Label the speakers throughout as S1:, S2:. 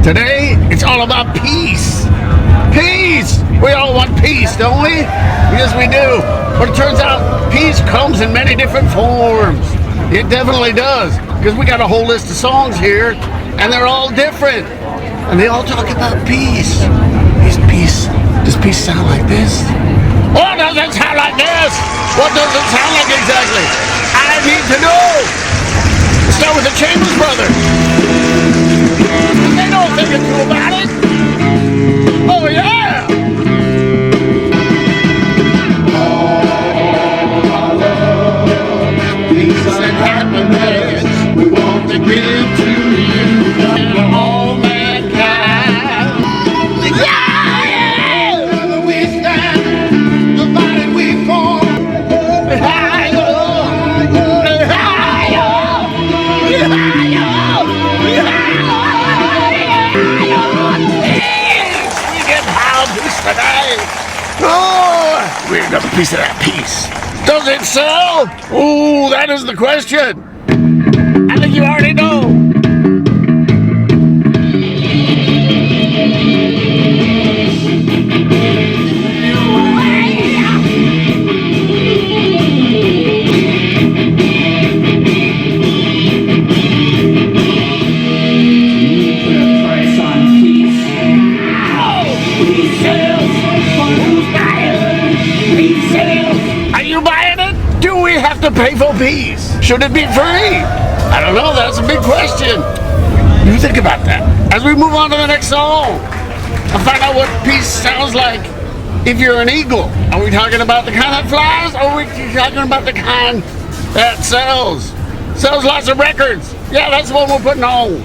S1: Today, it's all about peace. Peace! We all want peace, don't we? Yes, we do. But it turns out peace comes in many different forms. It definitely does. Because we got a whole list of songs here, and they're all different. And they all talk about peace. Is peace, does peace sound like this? Or does it sound like this? What does it sound like exactly? I need to know. Let's start with the Chambers Brothers. They know a thing or two about it. Oh, yeah! Peace and happiness we want to give to you and all mankind. Yeah! Together we stand, divided we form. Higher, higher, we get pound peace tonight. Oh, we're another piece of that peace. Does it sell? Ooh, that is the question. I think you already know. To pay for peace? Should it be free? I don't know, that's a big question. You think about that. As we move on to the next song, I'll find out what peace sounds like if you're an eagle. Are we talking about the kind that flies, or are we talking about the kind that sells lots of records? Yeah, that's the one we're putting on.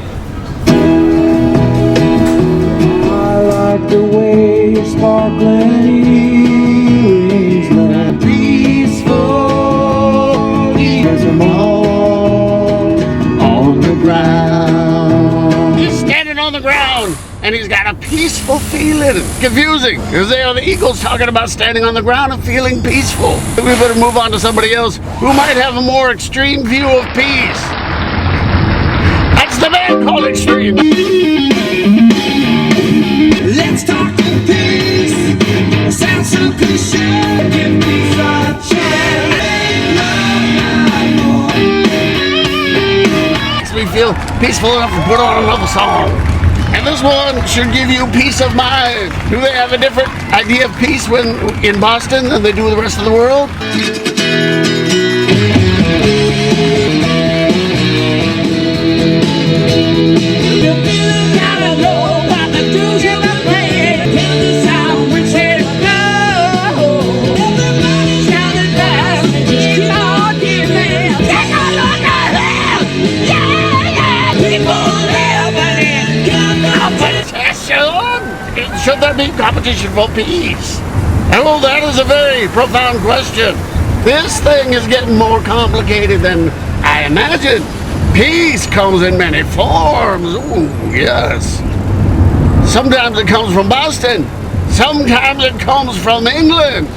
S2: I like the way your sparkling earrings look peaceful. There's them all on the ground.
S1: He's standing on the ground and he's got a peaceful feeling. Confusing, because they are the Eagles talking about standing on the ground and feeling peaceful. We better move on to somebody else who might have a more extreme view of peace. That's the band called Extreme.
S2: Let's talk peace. Sounds so cliche. Give peace a chance.
S1: We feel peaceful enough to put on another song. And this one should give you peace of mind. Do they have a different idea of peace when in Boston than they do the rest of the world? Should there be competition for peace? Oh, that is a very profound question. This thing is getting more complicated than I imagined. Peace comes in many forms. Ooh, yes. Sometimes it comes from Boston. Sometimes it comes from England.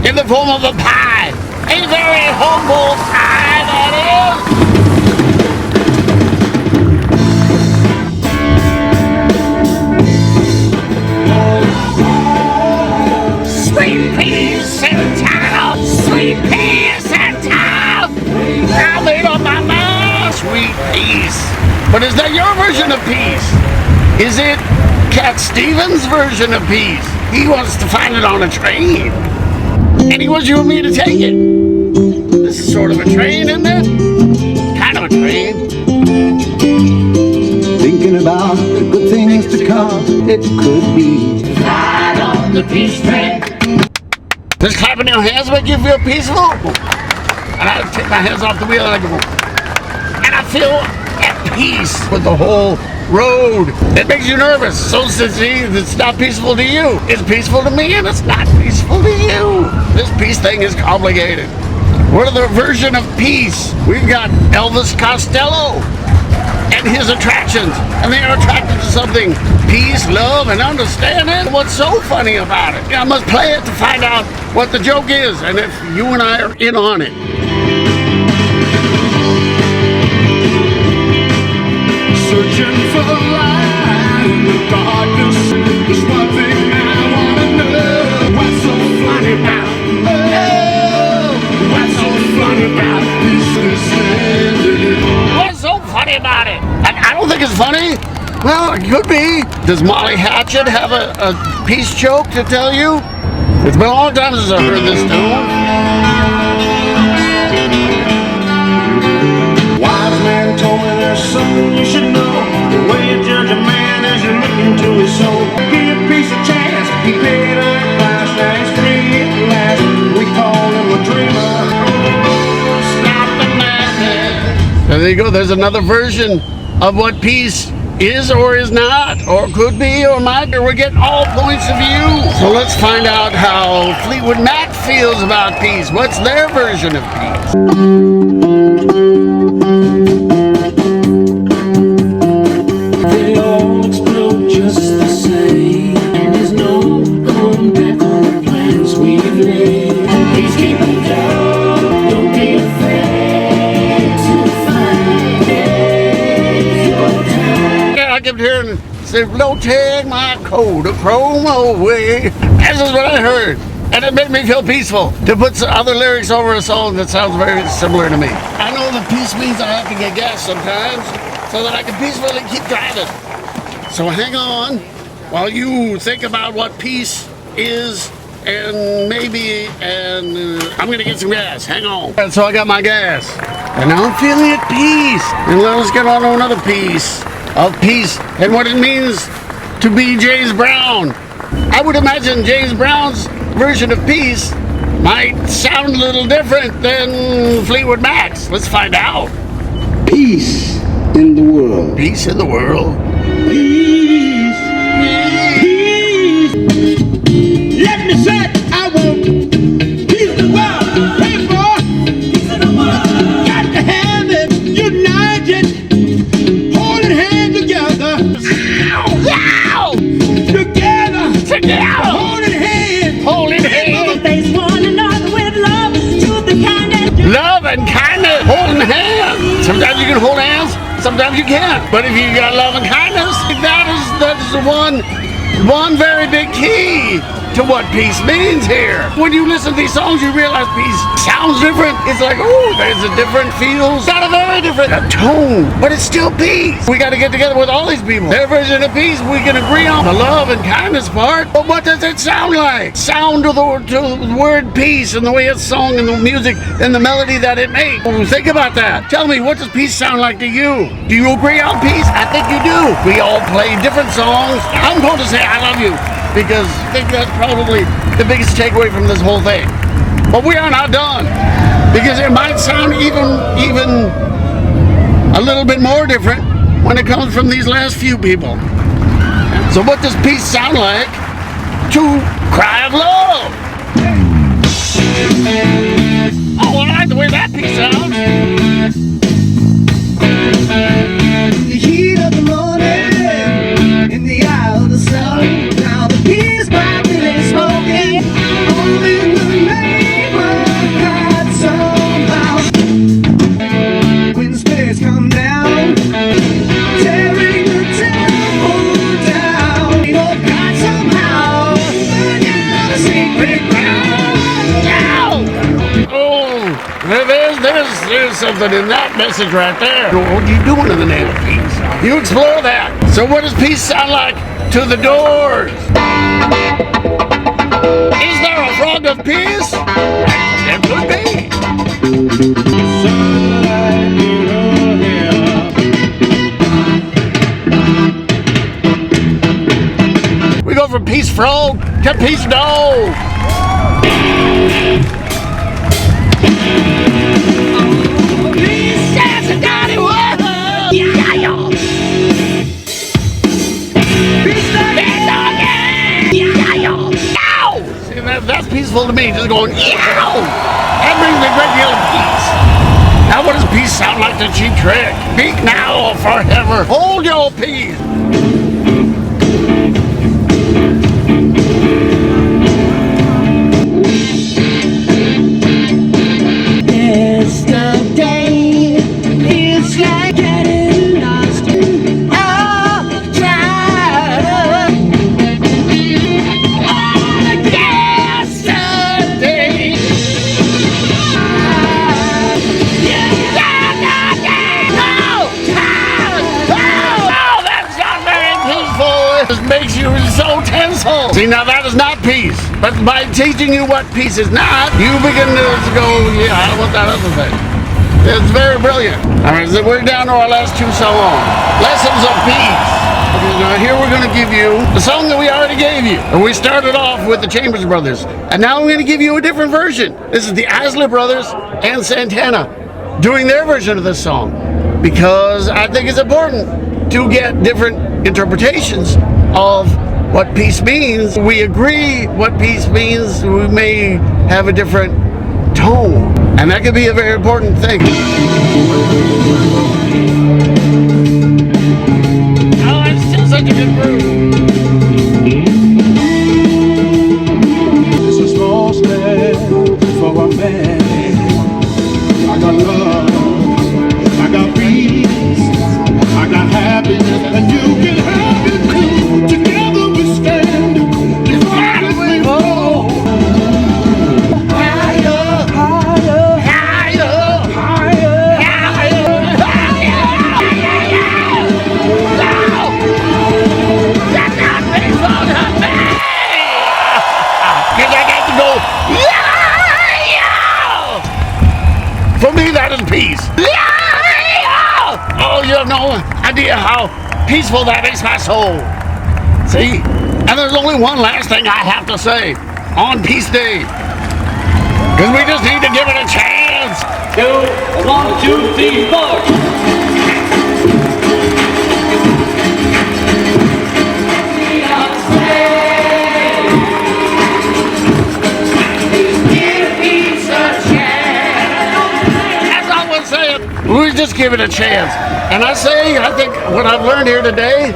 S1: In the form of a pie. A very humble pie, that is. Sweet peas, Santana! Sweet peas, Santana! I made up my mind! Sweet peas. But is that your version of peace? Is it Cat Stevens' version of peace? He wants to find it on a train. And he wants you and me to take it. This is sort of a train, isn't it? Kind of a train.
S2: Thinking about the good things to come, it could be ride on the peace train.
S1: Does clapping your hands make you feel peaceful? And I take my hands off the wheel and I go, and I feel at peace with the whole road. It makes you nervous. So since it's not peaceful to you, it's peaceful to me and it's not peaceful to you. This peace thing is complicated. What are the version of peace? We've got Elvis Costello and his attractions, and they are attracted to something, peace, love, and understanding. What's so funny about it? I must play it to find out what the joke is, and if you and I are in on it.
S2: Searching for the light.
S1: funny? Well, it could be. Does Molly Hatchet have a peace joke to tell you? It's been a long time since I've heard this tune.
S2: Wise man told me there's something you should know. The way you judge a man as you look into his soul. Give a piece of chance, he paid a price. Now he's free at last. We call him a dreamer. Oh, stop the madness.
S1: There you go. There's another version of what peace is or is not, or could be or might, or we're getting all points of view. So let's find out how Fleetwood Mac feels about peace. What's their version of peace?
S2: They all explode just the same. And there's no going back on the plans we've made. Peacekeeper, don't be afraid to find it.
S1: I kept hearing say, "Don't take my coat of chrome away." This is what I heard, and it made me feel peaceful to put some other lyrics over a song that sounds very similar to me. I know that peace means I have to get gas sometimes so that I can peacefully keep driving. So hang on while you think about what peace is, and I'm gonna get some gas. Hang on. And so I got my gas, and now I'm feeling at peace. And let's get on to another piece of peace and what it means to be James Brown. I would imagine James Brown's version of peace might sound a little different than Fleetwood Mac's. Let's find out.
S3: Peace in the world.
S1: Peace in the world.
S3: Peace. Peace. Let me say it. I want peace in the world. Pray for peace in the world. Got to have it united. Holding hands together.
S1: Ow!
S3: Together. Holding hands.
S1: Holding hands.
S4: Face one another with love, truth and kindness.
S1: Love and kindness. Holding hands. Sometimes you can hold hands, sometimes you can't. But if you got love and kindness, that's the one very big key to what peace means here. When you listen to these songs, you realize peace sounds different. It's like, oh, there's a different feel. It's got a very different tone, but it's still peace. We got to get together with all these people. Their version of peace, we can agree on the love and kindness part, but what does it sound like? Sound to the word peace and the way it's sung and the music and the melody that it makes. Think about that. Tell me, what does peace sound like to you? Do you agree on peace? I think you do. We all play different songs. I'm going to say I love you, because I think that's probably the biggest takeaway from this whole thing. But we are not done, because it might sound even a little bit more different when it comes from these last few people. So what does peace sound like to Cry of Love? Oh, I like the way that piece sounds.
S3: The heat of the morning, in the eye of the sun. Now the peace pipe is smoking. Only the neighborhood somehow. When the spirits come down, tearing the temple down. You know God somehow burn down the sacred ground.
S1: Oh, there's something in that message right there. What are you doing in the name of peace? You explore that. So what does peace sound like to the Doors? Is there a frog of peace? It could be. We go from peace frog to peace dog. That's peaceful to me, just going, yow! That brings me a great deal of peace. Now what does peace sound like to Cheap Trick? Speak now or forever. Hold your peace.
S4: Yesterday, it's like getting lost in our shadow.
S1: It makes you so tinsel. See, now that is not peace. But by teaching you what peace is not, you begin to go, yeah, I don't want that other thing. It's very brilliant. All right, so we're down to our last two songs. Lessons of Peace. Okay, now here we're going to give you the song that we already gave you. And we started off with the Chambers Brothers. And now I'm going to give you a different version. This is the Isley Brothers and Santana doing their version of this song. Because I think it's important to get different interpretations of what peace means. We agree what peace means. We may have a different tone. And that could be a very important thing. Oh, it's still such a good groove.
S2: It's a small step for a man. I got love, I got peace, I got happiness, and you can have it too. Together we stand, divided we fall. Higher, higher, higher, higher, higher, higher.
S1: That's not peaceful to me! Because I got to go, yeah! For me, that is peace. Yeah! Oh, you have no idea how peaceful that makes my soul. See? And there's only one last thing I have to say on Peace Day. Because we just need to give it a chance.
S5: 1, 2, 3, 4.
S1: That's all we're saying. We just give it a chance. And I think what I've learned here today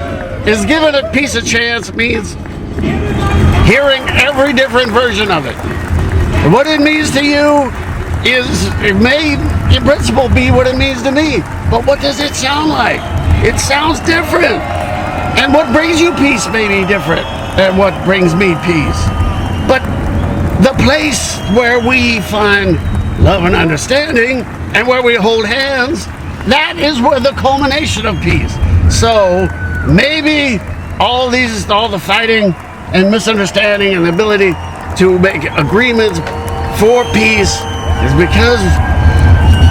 S1: is giving a piece a chance means hearing every different version of it. And what it means to you it may in principle be what it means to me. But what does it sound like? It sounds different. And what brings you peace may be different than what brings me peace. But the place where we find love and understanding and where we hold hands, that is where the culmination of peace. So maybe all the fighting and misunderstanding and the ability to make agreements for peace is because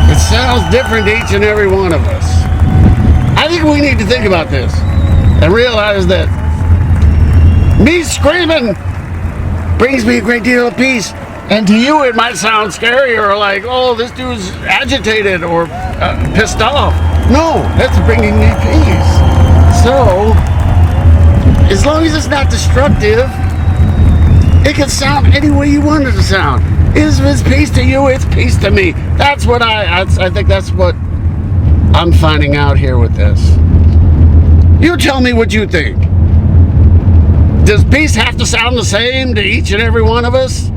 S1: it sounds different to each and every one of us. I think we need to think about this and realize that me screaming brings me a great deal of peace. And to you, it might sound scary or like, oh, this dude's agitated or pissed off. No, that's bringing me peace. So, as long as it's not destructive, it can sound any way you want it to sound. If it's peace to you, it's peace to me. That's what I think that's what I'm finding out here with this. You tell me what you think. Does peace have to sound the same to each and every one of us?